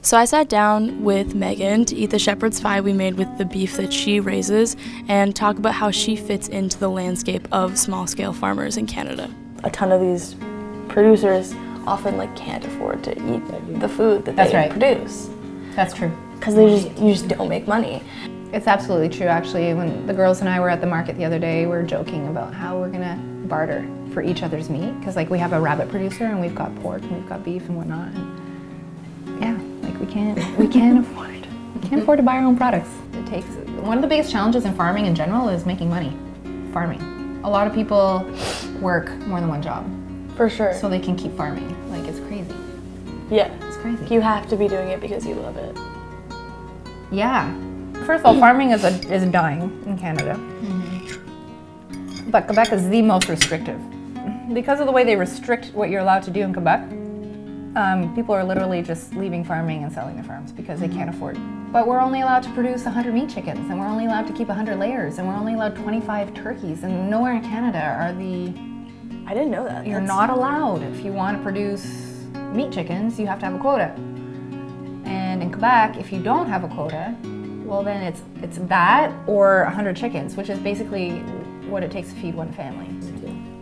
So I sat down with Meagan to eat the shepherd's pie we made with the beef that she raises and talk about how she fits into the landscape of small-scale farmers in Canada. A ton of these producers often can't afford to eat the food that they produce. That's true. Because you just don't make money. It's absolutely true, actually. When the girls and I were at the market the other day, we were joking about how we're gonna barter for each other's meat. Because we have a rabbit producer and we've got pork and we've got beef and whatnot. And yeah, we can't afford to buy our own products. It takes one of the biggest challenges in farming in general is making money. Farming. A lot of people work more than one job. For sure. So they can keep farming. It's crazy. Yeah. It's crazy. You have to be doing it because you love it. Yeah. First of all, farming is dying in Canada. But Quebec is the most restrictive. Because of the way they restrict what you're allowed to do in Quebec, people are literally just leaving farming and selling their farms because they can't afford it. But we're only allowed to produce 100 meat chickens, and we're only allowed to keep 100 layers, and we're only allowed 25 turkeys, and nowhere in Canada are I didn't know that. You're not allowed. If you want to produce meat chickens, you have to have a quota. And in Quebec, if you don't have a quota, well then it's that or 100 chickens, which is basically what it takes to feed one family.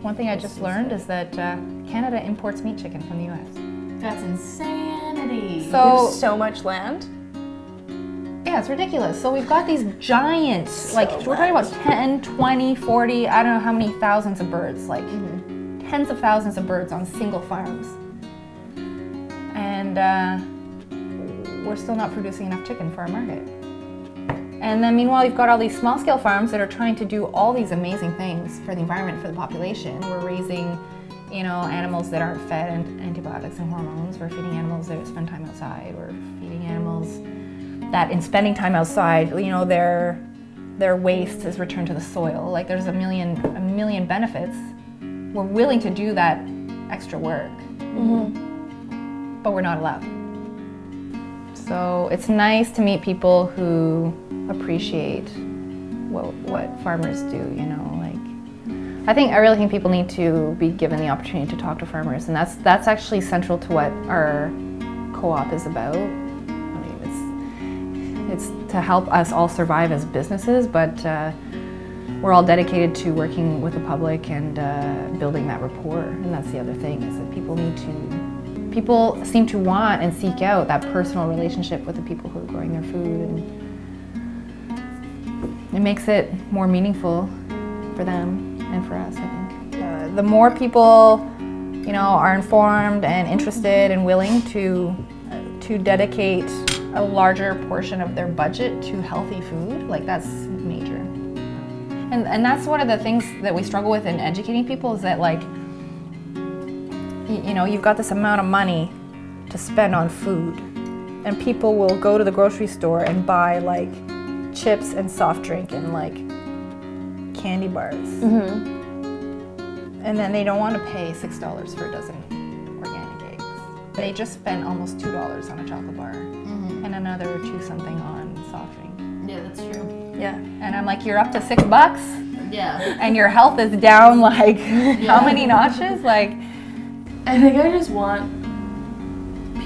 One thing I just learned is that Canada imports meat chicken from the US. That's insanity. So so much land? Yeah, it's ridiculous. So we've got these giants, we're talking about 10, 20, 40, I don't know how many thousands of birds, tens of thousands of birds on single farms. And we're still not producing enough chicken for our market. And then meanwhile, you've got all these small-scale farms that are trying to do all these amazing things for the environment, for the population. We're raising, animals that aren't fed antibiotics and hormones. We're feeding animals that spend time outside. We're feeding animals that in spending time outside, their waste is returned to the soil. There's a million benefits. We're willing to do that extra work, but we're not allowed. So it's nice to meet people who appreciate what farmers do, I really think people need to be given the opportunity to talk to farmers, and that's actually central to what our co-op is about. It's to help us all survive as businesses, but we're all dedicated to working with the public and building that rapport. And that's the other thing, is that people seem to want and seek out that personal relationship with the people who are growing their food, and it makes it more meaningful for them and for us, I think. The more people, are informed and interested and willing to dedicate a larger portion of their budget to healthy food, that's major. And that's one of the things that we struggle with in educating people, is that you've got this amount of money to spend on food, and people will go to the grocery store and buy chips and soft drink and candy bars. And then they don't want to pay $6 for a dozen organic eggs. They just spent almost $2 on a chocolate bar and another $2-something on soft drink. Yeah, that's true. Yeah. And I'm you're up to $6? Yeah. And your health is down how many notches? I think I just want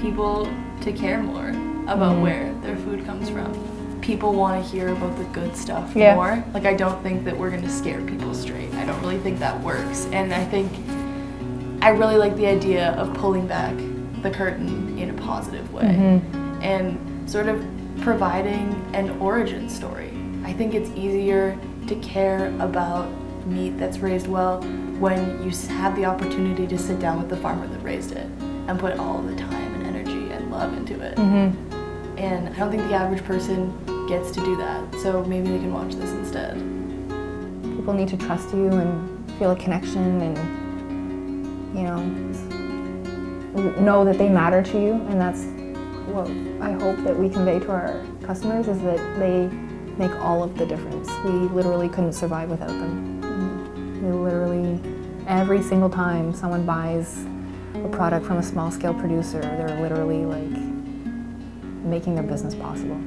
people to care more about where their food comes from. People want to hear about the good stuff more. I don't think that we're going to scare people straight. I don't really think that works. And I think I really like the idea of pulling back the curtain in a positive way and sort of providing an origin story. I think it's easier to care about meat that's raised well when you have the opportunity to sit down with the farmer that raised it and put all the time and energy and love into it. And I don't think the average person gets to do that, so maybe they can watch this instead. People need to trust you and feel a connection and, know that they matter to you, and that's what I hope that we convey to our customers, is that they make all of the difference. We literally couldn't survive without them. They literally, every single time someone buys a product from a small-scale producer, they're literally making their business possible.